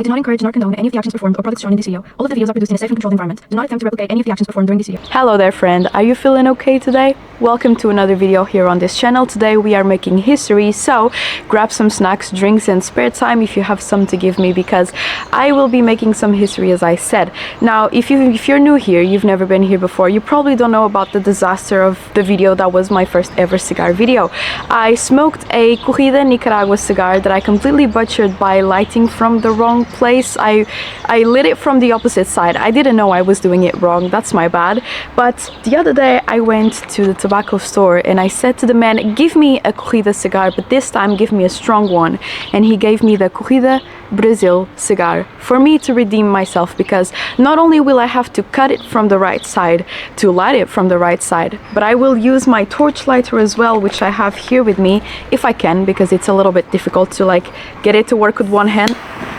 I do not encourage nor condone any of the actions performed or products shown in this video. All of the videos are produced in a safe and controlled environment. Do not attempt to replicate any of the actions performed during this video. Hello there friend, are you feeling okay today? Welcome to another video here on this channel. Today we are making history, so grab some snacks, drinks and spare time if you have some to give me, because I will be making some history as I said. Now if you're new here, you've never been here before, you probably don't know about the disaster of the video that was my first ever cigar video. I smoked a Corrida Nicaragua cigar that I completely butchered by lighting from the wrong place. I lit it from the opposite side. I didn't know I was doing it wrong, that's my bad. But the other day I went to the tobacco store and I said to the man, give me a Corrida cigar, but this time give me a strong one. And he gave me the Corrida Brazil cigar for me to redeem myself, because not only will I have to cut it from the right side to light it from the right side, but I will use my torch lighter as well, which I have here with me if I can, because it's a little bit difficult to like get it to work with one hand.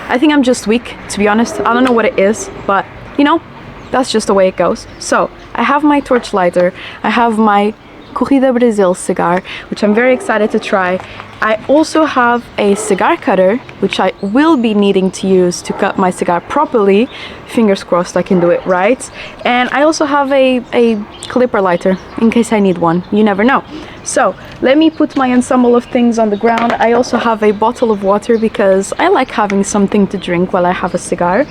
I think I'm just weak, to be honest. I don't know what it is, but you know, that's just the way it goes. So I have my torch lighter, I have my Corrida Brazil cigar, which I'm very excited to try. I also have a cigar cutter, which I will be needing to use to cut my cigar properly. Fingers crossed I can do it right. And I also have a clipper lighter in case I need one. You never know. So let me put my ensemble of things on the ground. I also have a bottle of water because I like having something to drink while I have a cigar.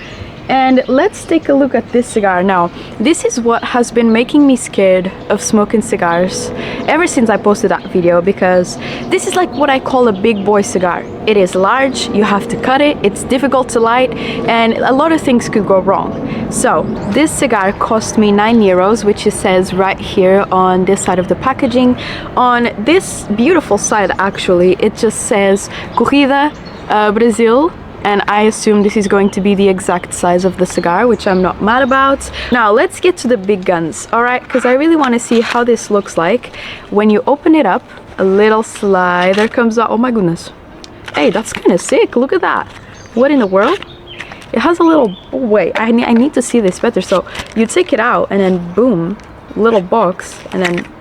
And let's take a look at this cigar now. This is what has been making me scared of smoking cigars ever since I posted that video, because this is like what I call a big boy cigar. It is large, you have to cut it, it's difficult to light, and a lot of things could go wrong. So this cigar cost me €9, which it says right here on this side of the packaging. On this beautiful side actually, it just says Corrida Brazil. And I assume this is going to be the exact size of the cigar, which I'm not mad about. Now let's get to the big guns, alright? Because I really want to see how this looks like. When you open it up, a little slider comes out. Oh my goodness. Hey, that's kind of sick. Look at that. What in the world? It has a little... Oh, wait, I need to see this better. So you take it out and then boom, little box, and then...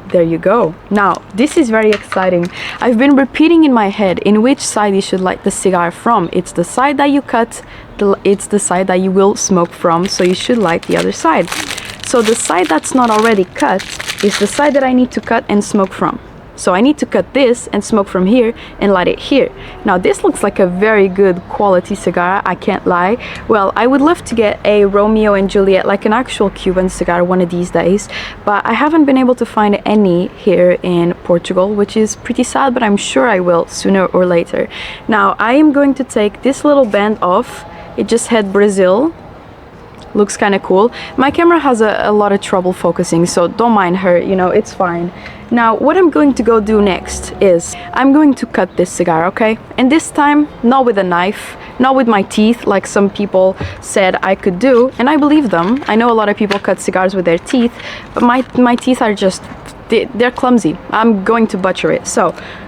there you go. Now, this is very exciting. I've been repeating in my head in which side you should light the cigar from. It's the side that you cut, it's the side that you will smoke from, so you should light the other side. So the side that's not already cut is the side that I need to cut and smoke from. So I need to cut this and smoke from here and light it here. Now this looks like a very good quality cigar, I can't lie. Well, I would love to get a Romeo and Juliet, like an actual Cuban cigar one of these days, but I haven't been able to find any here in Portugal, which is pretty sad, but I'm sure I will sooner or later. Now I am going to take this little band off. It just had Brazil. Looks kind of cool. My camera has a lot of trouble focusing, so don't mind her, you know, it's fine. Now what I'm going to go do next is I'm going to cut this cigar, okay? And this time not with a knife, not with my teeth like some people said I could do, and I believe them. I know a lot of people cut cigars with their teeth, but my teeth are just... they're clumsy. I'm going to butcher it. So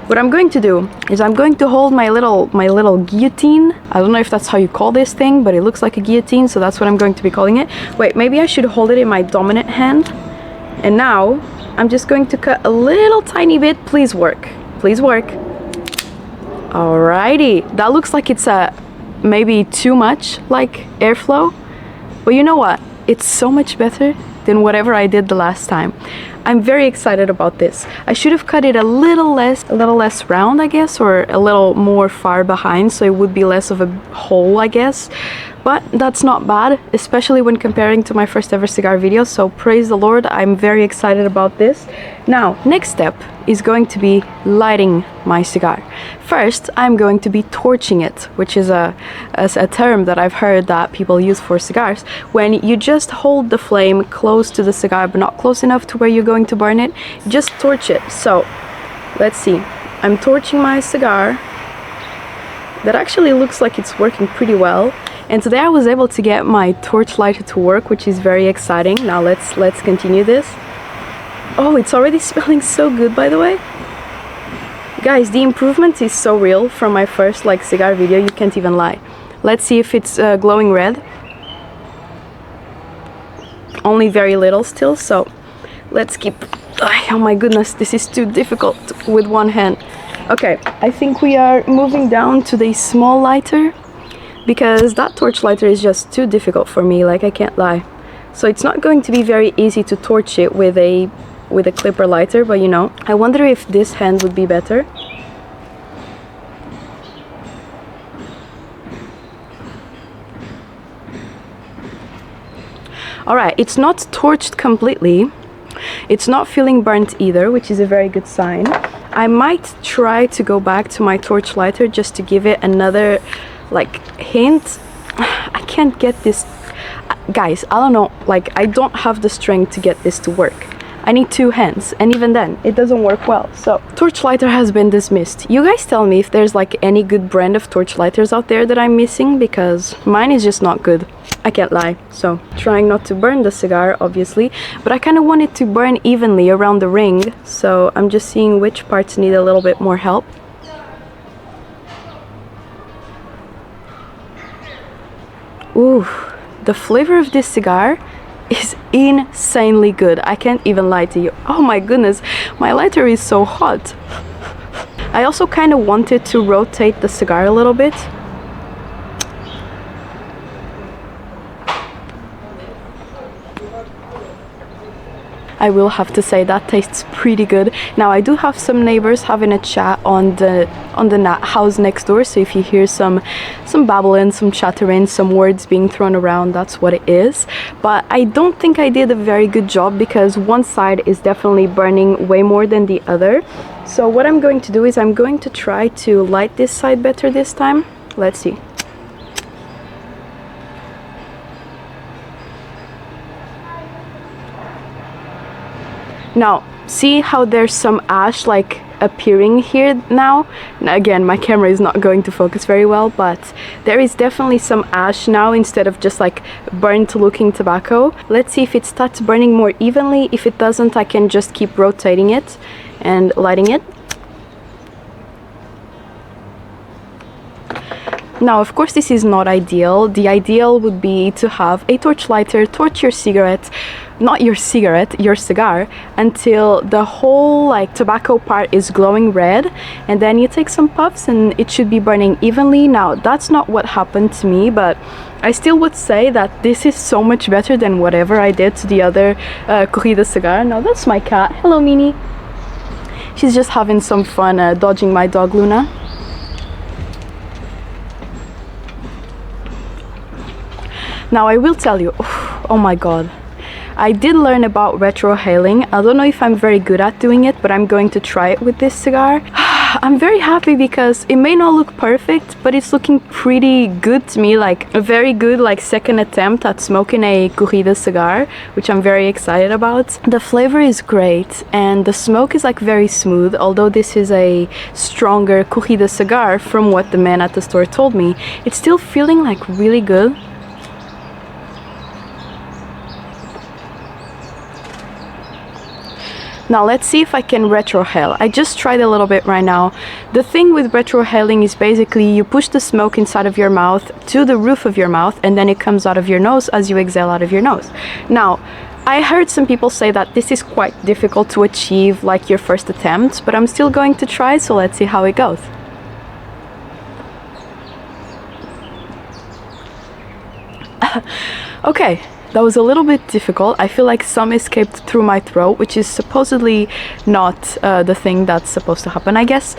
what I'm going to do is I'm going to hold my little guillotine. I don't know if that's how you call this thing, but it looks like a guillotine, so that's what I'm going to be calling it. Wait, maybe I should hold it in my dominant hand. And now I'm just going to cut a little tiny bit. Please work. Please work. Alrighty. That looks like it's maybe too much like airflow. But you know what? It's so much better than whatever I did the last time. I'm very excited about this. I should have cut it a little less round, I guess, or a little more far behind, so it would be less of a hole, I guess. But that's not bad, especially when comparing to my first ever cigar video, so praise the Lord, I'm very excited about this. Now, next step is going to be lighting my cigar. First, I'm going to be torching it, which is a term that I've heard that people use for cigars. When you just hold the flame close to the cigar, but not close enough to where you're going to burn it, just torch it. So, let's see. I'm torching my cigar. That actually looks like it's working pretty well. And today I was able to get my torch lighter to work, which is very exciting. Now let's continue this. Oh, it's already smelling so good, by the way. Guys, the improvement is so real from my first cigar video, you can't even lie. Let's see if it's glowing red. Only very little still, so let's keep... Oh my goodness, this is too difficult with one hand. Okay, I think we are moving down to the small lighter. because that torch lighter is just too difficult for me, like, I can't lie. So it's not going to be very easy to torch it with a clipper lighter, but you know, I wonder if this hand would be better. Alright, it's not torched completely. It's not feeling burnt either, which is a very good sign. I might try to go back to my torch lighter just to give it another, like, hint. I can't get this... Guys, I don't know, like, I don't have the strength to get this to work. I need 2 hands, and even then, it doesn't work well. So, torch lighter has been dismissed. You guys tell me if there's like any good brand of torch lighters out there that I'm missing, because mine is just not good. I can't lie. So, trying not to burn the cigar, obviously, but I kind of want it to burn evenly around the ring, so I'm just seeing which parts need a little bit more help. Ooh, the flavor of this cigar is insanely good. I can't even lie to you. Oh my goodness, my lighter is so hot. I also kind of wanted to rotate the cigar a little bit. I will have to say that tastes pretty good. Now I do have some neighbors having a chat on the house next door, so if you hear some babbling, some chattering, some words being thrown around, that's what it is. But I don't think I did a very good job because one side is definitely burning way more than the other. So what I'm going to do is I'm going to try to light this side better this time. Let's see. Now, see how there's some ash like appearing here now? Now, again, my camera is not going to focus very well, but there is definitely some ash now instead of just like burnt looking tobacco. Let's see if it starts burning more evenly. If it doesn't, I can just keep rotating it and lighting it. Now, of course, this is not ideal. The ideal would be to have a torch lighter, torch your cigarette, not your cigarette, your cigar, until the whole like tobacco part is glowing red, and then you take some puffs and it should be burning evenly. Now, that's not what happened to me, but I still would say that this is so much better than whatever I did to the other corrida cigar. Now, that's my cat. Hello, Minnie. She's just having some fun dodging my dog, Luna. Now I will tell you, oh my god, I did learn about retrohaling. I don't know if I'm very good at doing it, but I'm going to try it with this cigar. I'm very happy because it may not look perfect, but it's looking pretty good to me, like a very good like second attempt at smoking a corrida cigar, which I'm very excited about. The flavor is great and the smoke is like very smooth, although this is a stronger corrida cigar from what the man at the store told me. It's still feeling like really good. Now let's see if I can retrohale. I just tried a little bit right now. The thing with retrohaling is basically you push the smoke inside of your mouth to the roof of your mouth and then it comes out of your nose as you exhale out of your nose. Now, I heard some people say that this is quite difficult to achieve like your first attempt, but I'm still going to try, so let's see how it goes. Okay. That was a little bit difficult. I feel like some escaped through my throat, which is supposedly not the thing that's supposed to happen, I guess.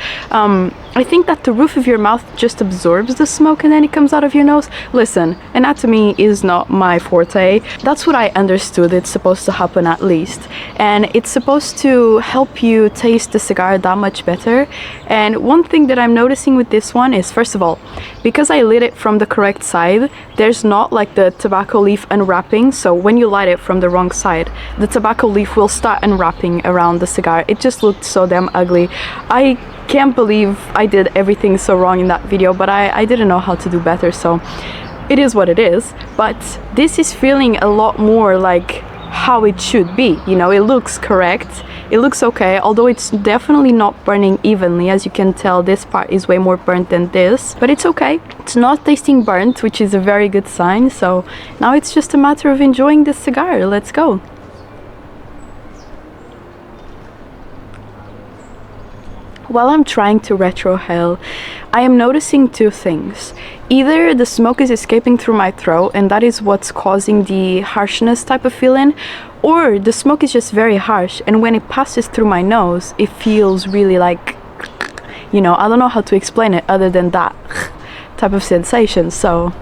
I think that the roof of your mouth just absorbs the smoke and then it comes out of your nose. Listen, anatomy is not my forte. That's what I understood it's supposed to happen at least. And it's supposed to help you taste the cigar that much better. And one thing that I'm noticing with this one is, first of all, because I lit it from the correct side, there's not like the tobacco leaf unwrapping. So when you light it from the wrong side, the tobacco leaf will start unwrapping around the cigar. It just looked so damn ugly. I can't believe I did everything so wrong in that video, but I didn't know how to do better, so it is what it is. But this is feeling a lot more like how it should be, you know. It looks correct, it looks okay, although it's definitely not burning evenly. As you can tell, this part is way more burnt than this, but it's okay. It's not tasting burnt, which is a very good sign. So now it's just a matter of enjoying this cigar. Let's go. While I'm trying to retrohale, I am noticing two things. Either the smoke is escaping through my throat and that is what's causing the harshness type of feeling, or the smoke is just very harsh and when it passes through my nose, it feels really like, you know, I don't know how to explain it other than that type of sensation. So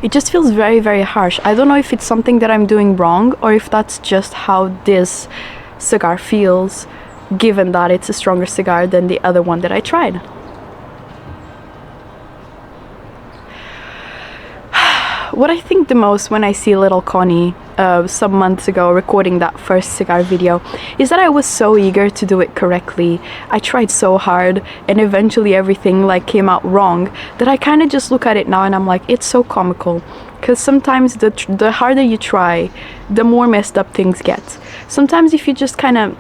it just feels very, very harsh. I don't know if it's something that I'm doing wrong or if that's just how this cigar feels, given that it's a stronger cigar than the other one that I tried. What I think the most when I see little Connie some months ago recording that first cigar video is that I was so eager to do it correctly. I tried so hard and eventually everything like came out wrong that I kind of just look at it now and I'm like, it's so comical. Because sometimes the harder you try, the more messed up things get. Sometimes if you just kind of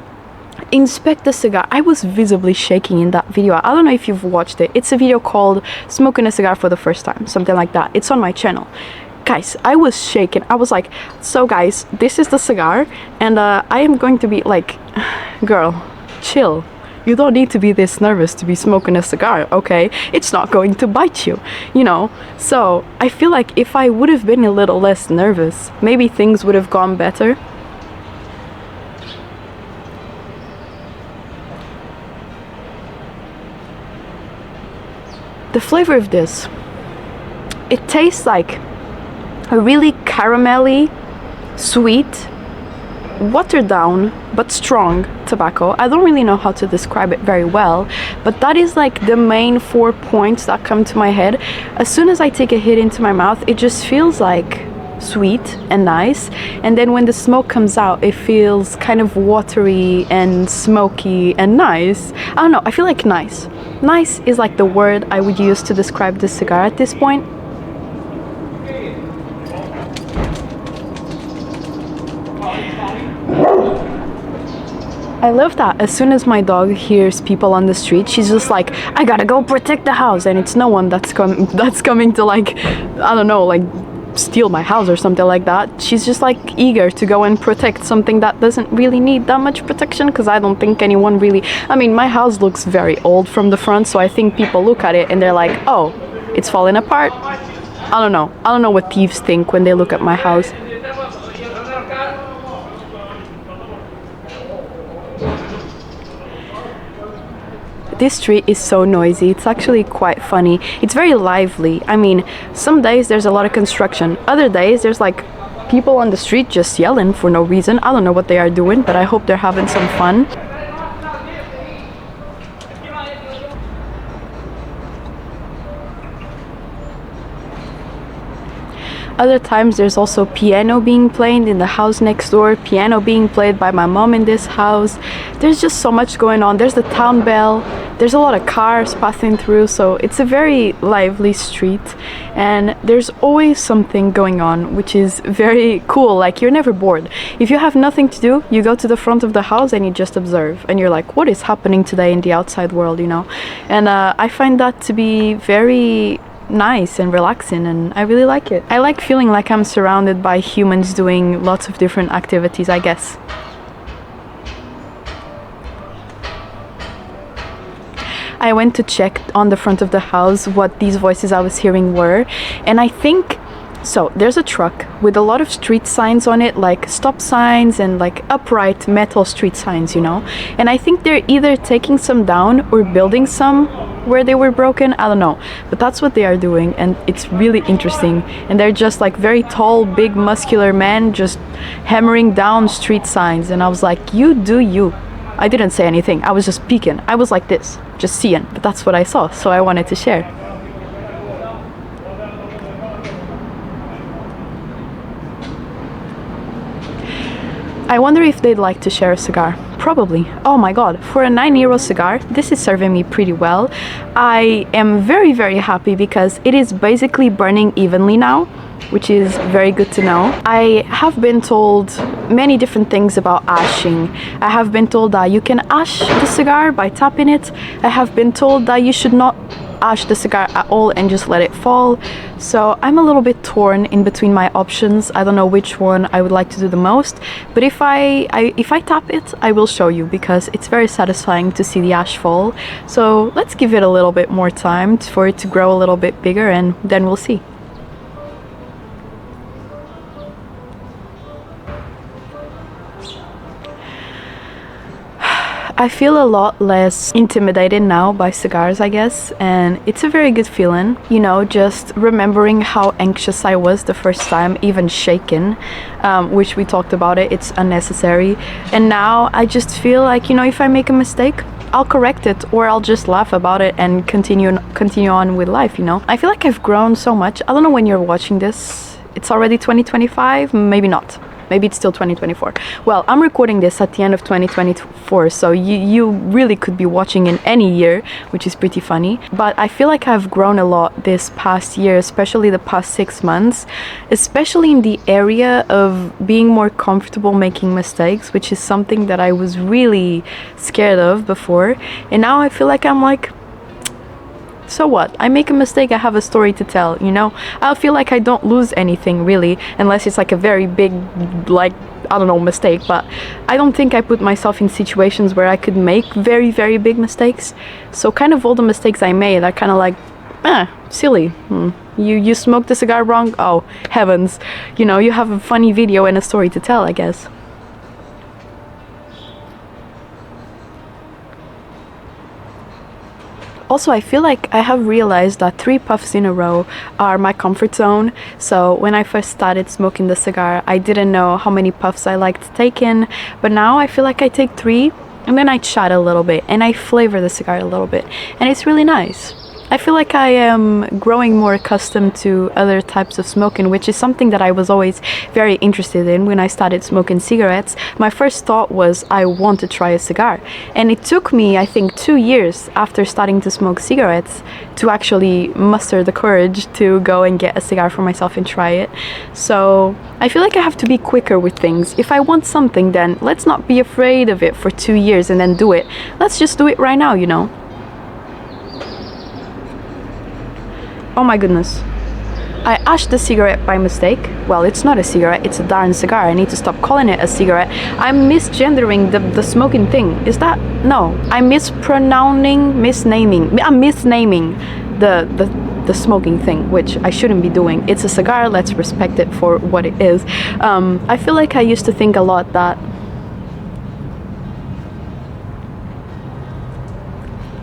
inspect the cigar, I was visibly shaking in that video. I don't know if you've watched it. It's a video called Smoking a Cigar for the First Time, something like that. It's on my channel. Guys, I was shaking. I was like, so guys, this is the cigar and I am going to be like, girl, chill. You don't need to be this nervous to be smoking a cigar, okay? It's not going to bite you, you know? So I feel like if I would have been a little less nervous, maybe things would have gone better. The flavor of this, it tastes like a really caramelly, sweet, watered down but strong tobacco. I don't really know how to describe it very well, but that is like the main 4 points that come to my head. As soon as I take a hit into my mouth, it just feels like sweet and nice, and then when the smoke comes out, it feels kind of watery and smoky and nice. I don't know, I feel like nice. Nice is like the word I would use to describe this cigar at this point. I love that as soon as my dog hears people on the street, she's just like, I gotta go protect the house, and it's no one that's coming to like, I don't know, like steal my house or something like that. She's just like eager to go and protect something that doesn't really need that much protection, because I don't think anyone really, I mean, my house looks very old from the front, so I think people look at it and they're like, oh, it's falling apart. I don't know what thieves think when they look at my house. This street is so noisy, it's actually quite funny. It's very lively. I mean, some days there's a lot of construction, other days there's like people on the street just yelling for no reason. I don't know what they are doing, but I hope they're having some fun. Other times there's also piano being played in the house next door, piano being played by my mom in this house. There's just so much going on. There's the town bell, there's a lot of cars passing through, so it's a very lively street and there's always something going on, which is very cool. Like, you're never bored. If you have nothing to do, you go to the front of the house and you just observe and you're like, what is happening today in the outside world, you know? And I find that to be very nice and relaxing, and I really like it. I like feeling like I'm surrounded by humans doing lots of different activities, I guess. I went to check on the front of the house what these voices I was hearing were, and I think, so there's a truck with a lot of street signs on it, like stop signs and like upright metal street signs, you know, and I think they're either taking some down or building some where they were broken. I don't know, but that's what they are doing, and it's really interesting. And they're just like very tall, big, muscular men just hammering down street signs, and I was like, you do you. I didn't say anything, I was just peeking. I was like this, just seeing, but that's what I saw, so I wanted to share. I wonder if they'd like to share a cigar. Probably. Oh my god, for a 9-euro cigar, this is serving me pretty well. I am very, very happy because it is basically burning evenly now, which is very good to know. I have been told many different things about ashing. I have been told that you can ash the cigar by tapping it. I have been told that you should not ash the cigar at all and just let it fall. So I'm a little bit torn in between my options. I don't know which one I would like to do the most, but if I tap it, I will show you, because it's very satisfying to see the ash fall. So let's give it a little bit more time for it to grow a little bit bigger, and then we'll see. I feel a lot less intimidated now by cigars, I guess, and it's a very good feeling, you know, just remembering how anxious I was the first time, even shaken, which we talked about it, it's unnecessary. And now I just feel like, you know, if I make a mistake, I'll correct it, or I'll just laugh about it and continue on with life, you know. I feel like I've grown so much. I don't know when you're watching this, it's already 2025, maybe not. Maybe it's still 2024. Well, I'm recording this at the end of 2024, so you really could be watching in any year, which is pretty funny. But I feel like I've grown a lot this past year, especially the past 6 months, especially in the area of being more comfortable making mistakes, which is something that I was really scared of before. And now I feel like I'm like, so what? I make a mistake, I have a story to tell, you know? I feel like I don't lose anything really, unless it's like a very big, like, I don't know, mistake. But I don't think I put myself in situations where I could make very, very big mistakes. So kind of all the mistakes I made are kind of like, silly. You smoked a cigar wrong? Oh, heavens. You know, you have a funny video and a story to tell, I guess. Also, I feel like I have realized that 3 puffs in a row are my comfort zone. So when I first started smoking the cigar, I didn't know how many puffs I liked to take in, but now I feel like I take 3 and then I chat a little bit and I flavor the cigar a little bit, and it's really nice. I feel like I am growing more accustomed to other types of smoking, which is something that I was always very interested in when I started smoking cigarettes. My first thought was, I want to try a cigar. And it took me, I think, 2 years after starting to smoke cigarettes to actually muster the courage to go and get a cigar for myself and try it. So I feel like I have to be quicker with things. If I want something, then let's not be afraid of it for 2 years and then do it. Let's just do it right now, you know? Oh my goodness. I ashed the cigarette by mistake. Well, it's not a cigarette, it's a darn cigar. I need to stop calling it a cigarette. I'm misgendering the smoking thing. Is that? No. I'm misnaming the smoking thing, which I shouldn't be doing. It's a cigar, let's respect it for what it is. I feel like I used to think a lot that,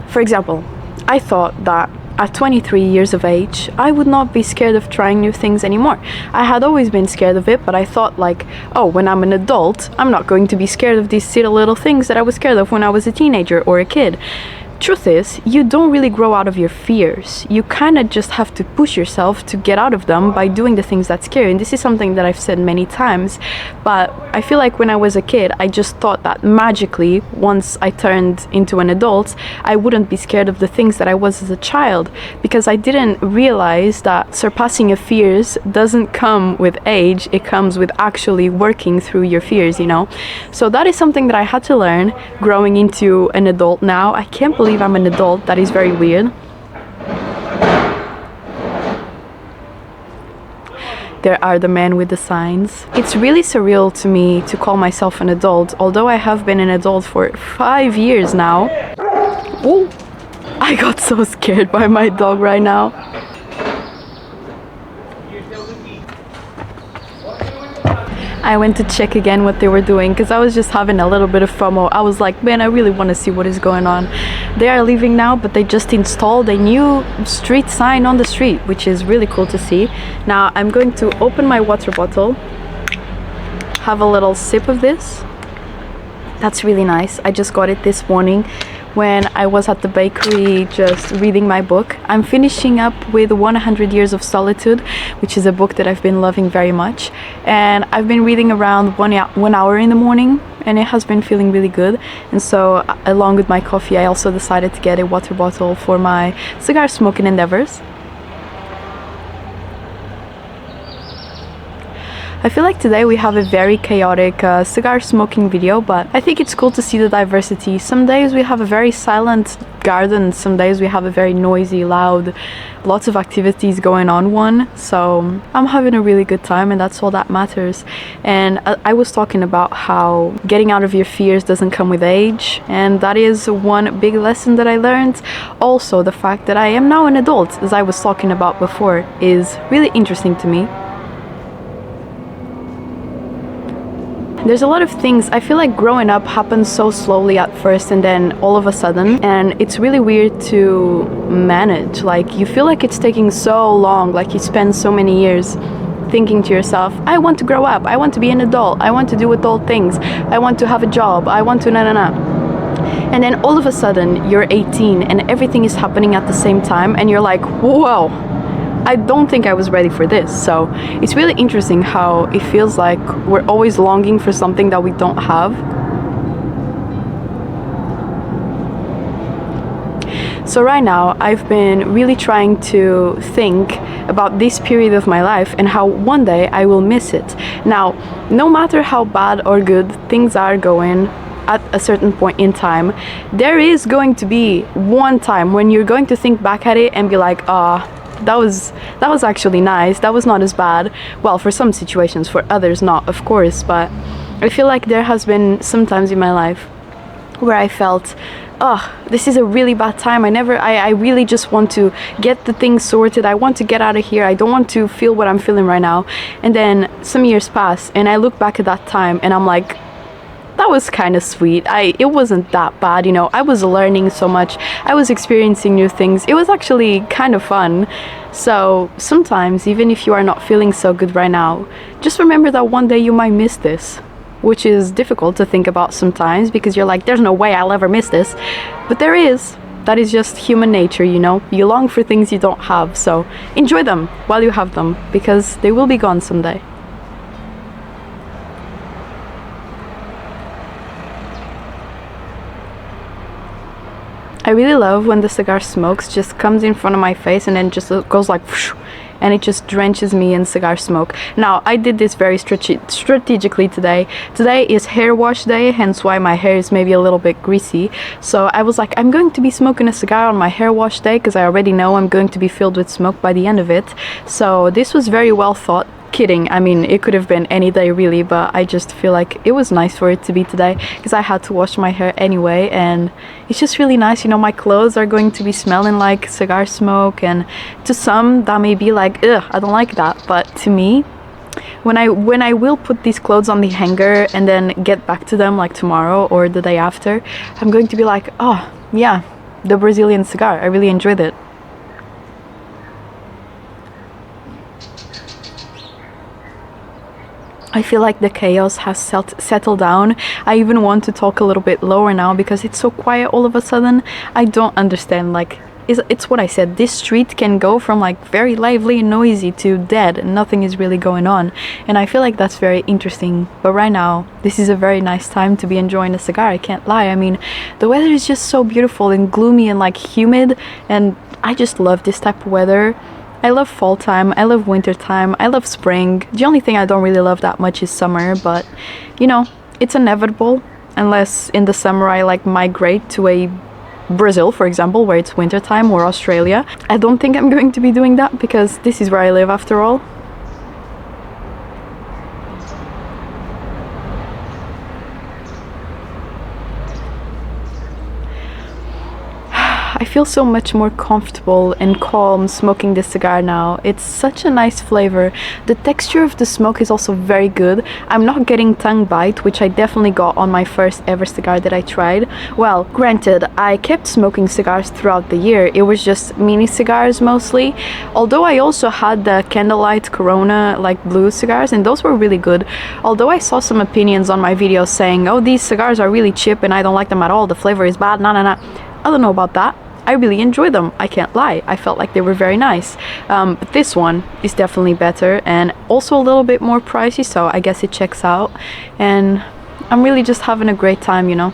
for example, I thought that at 23 years of age, I would not be scared of trying new things anymore. I had always been scared of it, but I thought like, oh, when I'm an adult, I'm not going to be scared of these silly little things that I was scared of when I was a teenager or a kid. Truth is, you don't really grow out of your fears. You kind of just have to push yourself to get out of them by doing the things that scare you. And this is something that I've said many times, but I feel like when I was a kid, I just thought that magically, once I turned into an adult, I wouldn't be scared of the things that I was as a child, because I didn't realize that surpassing your fears doesn't come with age, it comes with actually working through your fears, you know? So that is something that I had to learn growing into an adult now. I can't believe I'm an adult. That is very weird. There are the men with the signs. It's really surreal to me to call myself an adult, although I have been an adult for 5 years now. Oh, I got so scared by my dog right now. I went to check again what they were doing because I was just having a little bit of FOMO. I was like, man, I really want to see what is going on. They are leaving now, but they just installed a new street sign on the street, which is really cool to see. Now I'm going to open my water bottle, have a little sip of this. That's really nice. I just got it this morning when I was at the bakery just reading my book. I'm finishing up with 100 Years of Solitude, which is a book that I've been loving very much. And I've been reading around 1 hour in the morning, and it has been feeling really good. And so along with my coffee, I also decided to get a water bottle for my cigar smoking endeavors. I feel like today we have a very chaotic cigar smoking video, but I think it's cool to see the diversity. Some days we have a very silent garden, some days we have a very noisy, loud, lots of activities going on one. So I'm having a really good time, and that's all that matters. And I was talking about how getting out of your fears doesn't come with age, and that is one big lesson that I learned. Also, the fact that I am now an adult, as I was talking about before, is really interesting to me. There's a lot of things, I feel like growing up happens so slowly at first and then all of a sudden, and it's really weird to manage. Like, you feel like it's taking so long, like you spend so many years thinking to yourself, I want to grow up, I want to be an adult, I want to do adult things, I want to have a job, I want to na. And then all of a sudden you're 18 and everything is happening at the same time, and you're like, whoa, I don't think I was ready for this. So it's really interesting how it feels like we're always longing for something that we don't have. So right now I've been really trying to think about this period of my life and how one day I will miss it. Now, no matter how bad or good things are going at a certain point in time, there is going to be one time when you're going to think back at it and be like, that was actually nice, that was not as bad. Well, for some situations, for others not, of course, but I feel like there has been some times in my life where I felt, this is a really bad time. I really just want to get the things sorted. I want to get out of here. I don't want to feel what I'm feeling right now. And then some years pass and I look back at that time and I'm like, that was kind of sweet. It wasn't that bad, you know. I was learning so much. I was experiencing new things. It was actually kind of fun. So sometimes, even if you are not feeling so good right now, just remember that one day you might miss this, which is difficult to think about sometimes because you're like, there's no way I'll ever miss this. But there is. That is just human nature, you know. You long for things you don't have. So enjoy them while you have them, because they will be gone someday. I really love when the cigar smokes just comes in front of my face and then just goes like whoosh, and it just drenches me in cigar smoke. Now, I did this very strategically today. Today is hair wash day, hence why my hair is maybe a little bit greasy. So I was like, I'm going to be smoking a cigar on my hair wash day because I already know I'm going to be filled with smoke by the end of it. So this was very well thought. Kidding, I mean, it could have been any day really, but I just feel like it was nice for it to be today because I had to wash my hair anyway, and it's just really nice, you know. My clothes are going to be smelling like cigar smoke, and to some that may be like, ugh, I don't like that, but to me, when I will put these clothes on the hanger and then get back to them like tomorrow or the day after, I'm going to be like, oh yeah, the Brazilian cigar, I really enjoyed it. I feel like the chaos has settled down. I even want to talk a little bit lower now because it's so quiet all of a sudden. I don't understand, like, it's what I said. This street can go from like very lively and noisy to dead and nothing is really going on. And I feel like that's very interesting. But right now, this is a very nice time to be enjoying a cigar, I can't lie. I mean, the weather is just so beautiful and gloomy and like humid, and I just love this type of weather. I love fall time, I love winter time, I love spring. The only thing I don't really love that much is summer, but you know, it's inevitable unless in the summer I like migrate to a Brazil, for example, where it's winter time, or Australia. I don't think I'm going to be doing that because this is where I live after all. I feel so much more comfortable and calm smoking this cigar now. It's such a nice flavor. The texture of the smoke is also very good. I'm not getting tongue bite, which I definitely got on my first ever cigar that I tried. Well, granted, I kept smoking cigars throughout the year. It was just mini cigars mostly. Although I also had the candlelight Corona like blue cigars, and those were really good. Although I saw some opinions on my videos saying, oh, these cigars are really cheap and I don't like them at all, the flavor is bad, nah. I don't know about that. I really enjoyed them, I can't lie. I felt like they were very nice. But this one is definitely better and also a little bit more pricey, so I guess it checks out. And I'm really just having a great time, you know.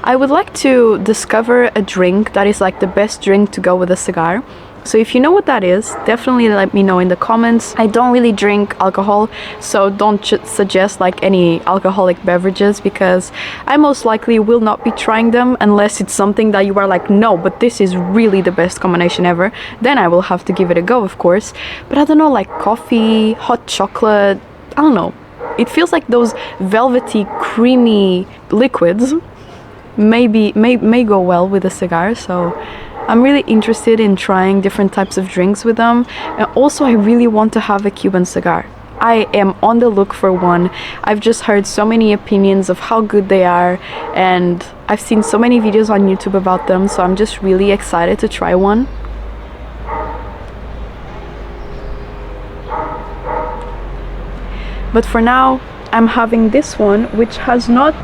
I would like to discover a drink that is like the best drink to go with a cigar. So if you know what that is, definitely let me know in the comments. I don't really drink alcohol, so don't suggest like any alcoholic beverages, because I most likely will not be trying them unless it's something that you are like, no, but this is really the best combination ever. Then I will have to give it a go, of course. But I don't know, like coffee, hot chocolate, I don't know. It feels like those velvety, creamy liquids may go well with a cigar, so I'm really interested in trying different types of drinks with them. And also I really want to have a Cuban cigar. I am on the look for one. I've just heard so many opinions of how good they are, and I've seen so many videos on YouTube about them, so I'm just really excited to try one. But for now, I'm having this one, which has not...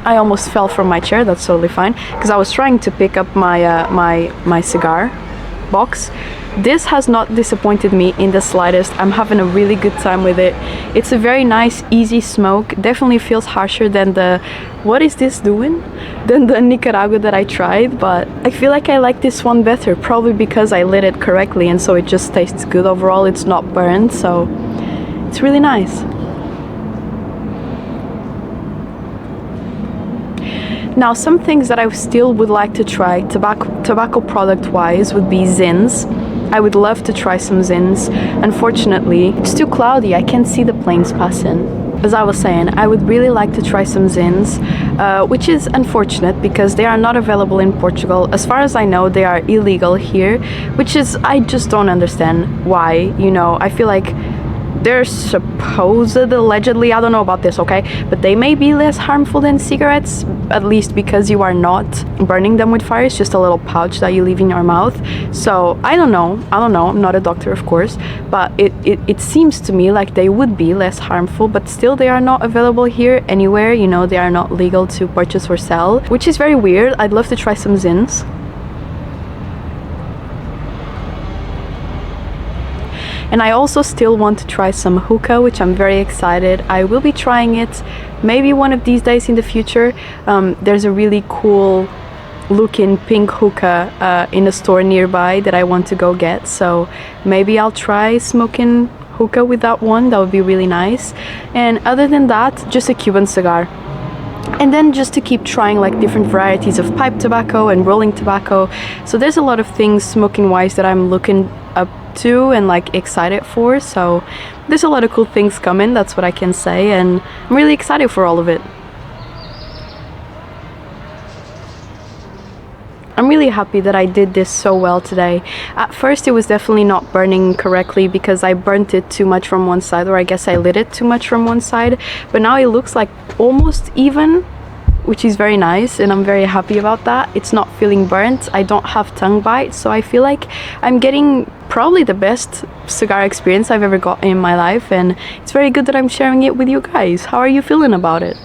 I almost fell from my chair, that's totally fine, because I was trying to pick up my cigar box. This has not disappointed me in the slightest. I'm having a really good time with it. It's a very nice, easy smoke. Definitely feels harsher than the... what is this doing? Than the Nicaragua that I tried, but I feel like I like this one better, probably because I lit it correctly, and so it just tastes good overall. It's not burned, so it's really nice. Now, some things that I still would like to try tobacco product wise would be Zins. I would love to try some Zins. Unfortunately, it's too cloudy, I can't see the planes passing. As I was saying, I would really like to try some Zins, which is unfortunate because they are not available in Portugal. As far as I know, they are illegal here, which is, I just don't understand why, you know. I feel like they're supposed, allegedly, I don't know about this, okay, but they may be less harmful than cigarettes, at least because you are not burning them with fire. It's just a little pouch that you leave in your mouth. So I don't know, I'm not a doctor, of course, but it seems to me like they would be less harmful, but still they are not available here anywhere, you know. They are not legal to purchase or sell, which is very weird. I'd love to try some Zins. And I also still want to try some hookah, which I'm very excited. I will be trying it maybe one of these days in the future. There's a really cool looking pink hookah in a store nearby that I want to go get. So maybe I'll try smoking hookah with that one. That would be really nice. And other than that, just a Cuban cigar. And then just to keep trying like different varieties of pipe tobacco and rolling tobacco. So there's a lot of things smoking wise that I'm looking up to and like excited for. So there's a lot of cool things coming, that's what I can say, and I'm really excited for all of it. I'm really happy that I did this so well today. At first it was definitely not burning correctly because I burnt it too much from one side, or I guess I lit it too much from one side, but now it looks like almost even, which is very nice, and I'm very happy about that. It's not feeling burnt, I don't have tongue bite, so I feel like I'm getting probably the best cigar experience I've ever got in my life, and it's very good that I'm sharing it with you guys. How are you feeling about it?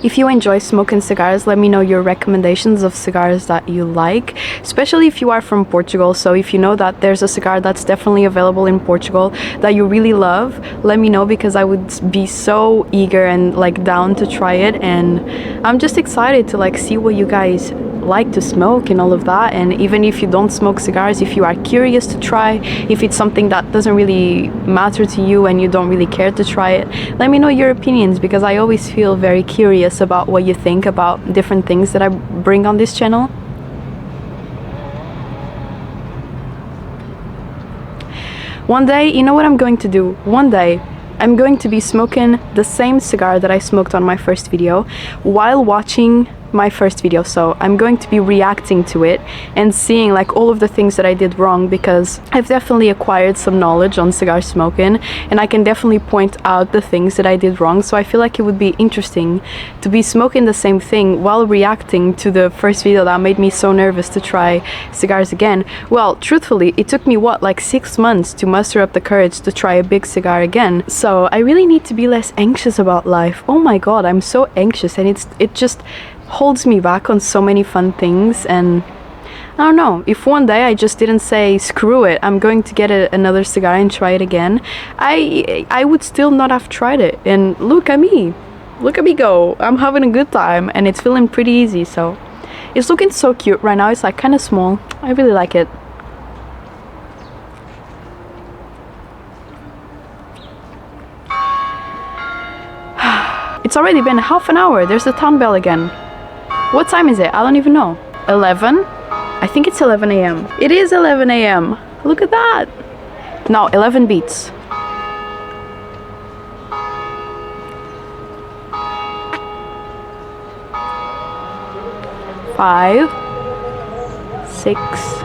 If you enjoy smoking cigars, let me know your recommendations of cigars that you like, especially if you are from Portugal. So if you know that there's a cigar that's definitely available in Portugal that you really love, let me know, because I would be so eager and like down to try it. And I'm just excited to like see what you guys like to smoke and all of that. And even if you don't smoke cigars, if you are curious to try, if it's something that doesn't really matter to you and you don't really care to try it, let me know your opinions, because I always feel very curious about what you think about different things that I bring on this channel. One day, you know what I'm going to do? One day I'm going to be smoking the same cigar that I smoked on my first video while watching my first video. So I'm going to be reacting to it and seeing like all of the things that I did wrong, because I've definitely acquired some knowledge on cigar smoking and I can definitely point out the things that I did wrong. So I feel like it would be interesting to be smoking the same thing while reacting to the first video that made me so nervous to try cigars again. Well, truthfully, it took me what, like 6 months to muster up the courage to try a big cigar again. So I really need to be less anxious about life. Oh my god, I'm so anxious, and it just holds me back on so many fun things. And I don't know, if one day I just didn't say screw it, I'm going to get another cigar and try it again, I would still not have tried it. And look at me, look at me go. I'm having a good time and it's feeling pretty easy. So it's looking so cute right now. It's like kind of small. I really like it. It's already been half an hour. There's the town bell again. What time is it? I don't even know. 11? I think it's 11 a.m. It is 11 a.m. Look at that. No, 11 beats. Five, 6.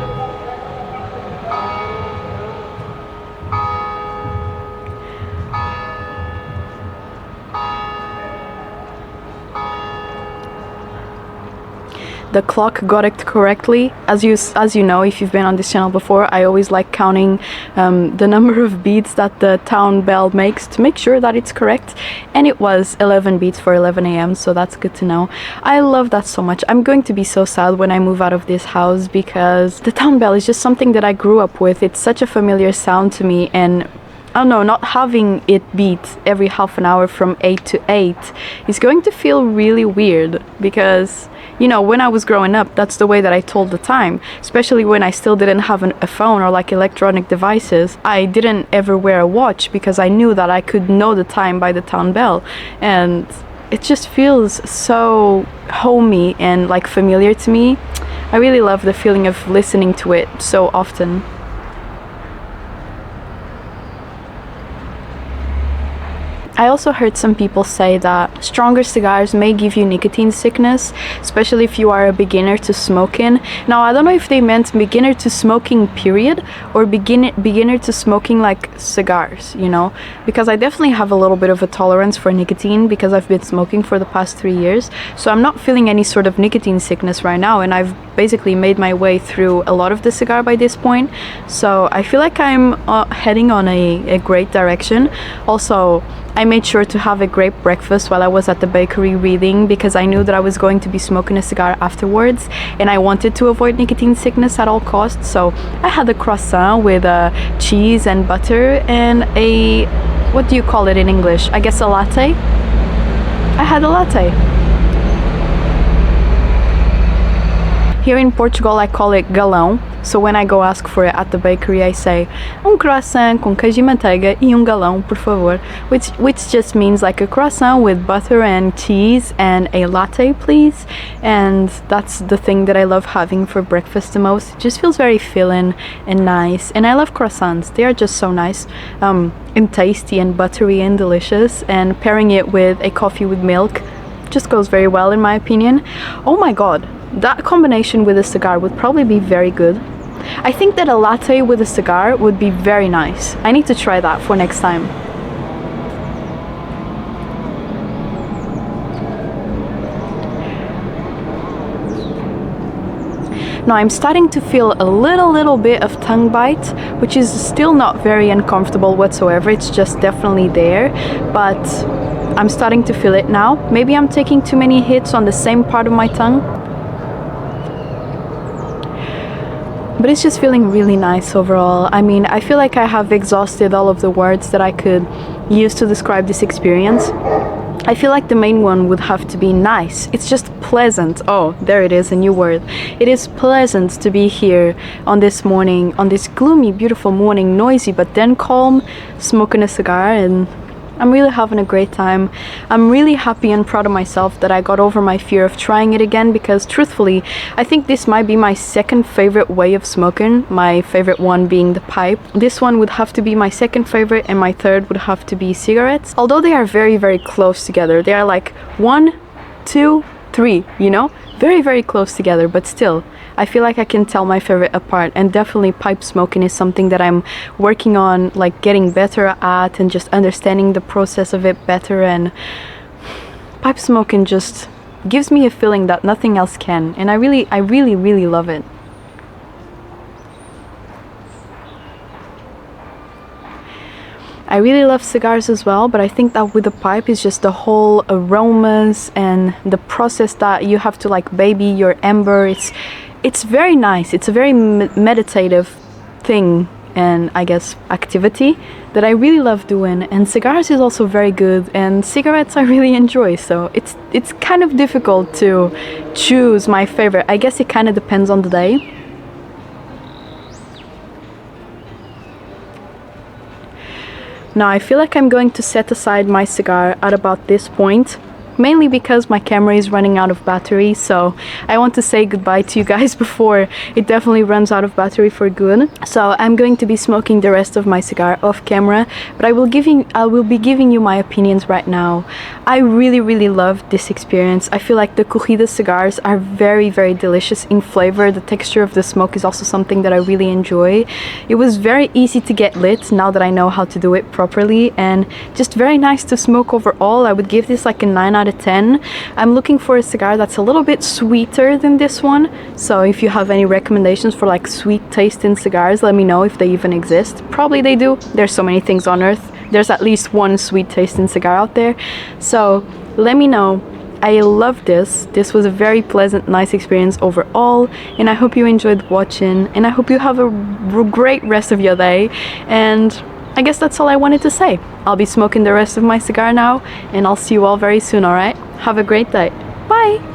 The clock got it correctly. As you know, if you've been on this channel before, I always like counting the number of beats that the town bell makes to make sure that it's correct, and it was 11 beats for 11 a.m. so that's good to know. I love that so much. I'm going to be so sad when I move out of this house because the town bell is just something that I grew up with. It's such a familiar sound to me, and I don't know, not having it beat every half an hour from 8 to 8 is going to feel really weird because, you know, when I was growing up, that's the way that I told the time, especially when I still didn't have a phone or like electronic devices. I didn't ever wear a watch because I knew that I could know the time by the town bell, and it just feels so homey and like familiar to me. I really love the feeling of listening to it so often. I also heard some people say that stronger cigars may give you nicotine sickness, especially if you are a beginner to smoking. Now, I don't know if they meant beginner to smoking period or beginner to smoking like cigars, you know, because I definitely have a little bit of a tolerance for nicotine because I've been smoking for the past 3 years. So I'm not feeling any sort of nicotine sickness right now, and I've basically made my way through a lot of the cigar by this point. So I feel like I'm heading on a great direction. Also, I made sure to have a great breakfast while I was at the bakery reading because I knew that I was going to be smoking a cigar afterwards, and I wanted to avoid nicotine sickness at all costs. So I had a croissant with cheese and butter and a, what do you call it in English? I guess a latte. I had a latte. Here in Portugal, I call it galão. So when I go ask for it at the bakery, I say croissant com queijo e manteiga e galão, por favor, which just means like a croissant with butter and cheese and a latte, please. And that's the thing that I love having for breakfast the most. It just feels very filling and nice. And I love croissants. They are just so nice, and tasty and buttery and delicious. And pairing it with a coffee with milk just goes very well in my opinion. Oh my god, that combination with a cigar would probably be very good. I think that a latte with a cigar would be very nice. I need to try that for next time. Now I'm starting to feel a little bit of tongue bite, which is still not very uncomfortable whatsoever. It's just definitely there, but I'm starting to feel it now. Maybe I'm taking too many hits on the same part of my tongue. But it's just feeling really nice overall. I mean, I feel like I have exhausted all of the words that I could use to describe this experience. I feel like the main one would have to be nice. It's just pleasant. Oh, there it is, a new word. It is pleasant to be here on this morning, on this gloomy, beautiful morning, noisy but then calm, smoking a cigar, and I'm really having a great time. I'm really happy and proud of myself that I got over my fear of trying it again, because truthfully, I think this might be my second favorite way of smoking, my favorite one being the pipe. This one would have to be my second favorite, and my third would have to be cigarettes. Although they are very, very close together. They are like 1, 2, 3, you know? Very, very close together, but still, I feel like I can tell my favorite apart, and definitely pipe smoking is something that I'm working on, like getting better at and just understanding the process of it better, and pipe smoking just gives me a feeling that nothing else can, and I really love it. I really love cigars as well, but I think that with the pipe is just the whole aromas and the process that you have to like baby your ember. It's very nice. It's a very meditative thing and I guess activity that I really love doing, and cigars is also very good, and cigarettes I really enjoy, so it's kind of difficult to choose my favorite. I guess it kind of depends on the day. Now I feel like I'm going to set aside my cigar at about this point, mainly because my camera is running out of battery, so I want to say goodbye to you guys before it definitely runs out of battery for good. So I'm going to be smoking the rest of my cigar off camera, but I will be giving you my opinions right now. I really loved this experience. I feel like the corrida cigars are very delicious in flavor. The texture of the smoke is also something that I really enjoy. It was very easy to get lit now that I know how to do it properly, and just very nice to smoke overall. I would give this like a 9 out of 10. I'm looking for a cigar that's a little bit sweeter than this one, so if you have any recommendations for like sweet tasting cigars, let me know if they even exist. Probably they do. There's so many things on earth. There's at least one sweet tasting cigar out there, so let me know. I love this. This was a very pleasant, nice experience overall, and I hope you enjoyed watching, and I hope you have a great rest of your day, and I guess that's all I wanted to say. I'll be smoking the rest of my cigar now, and I'll see you all very soon, alright? Have a great day. Bye!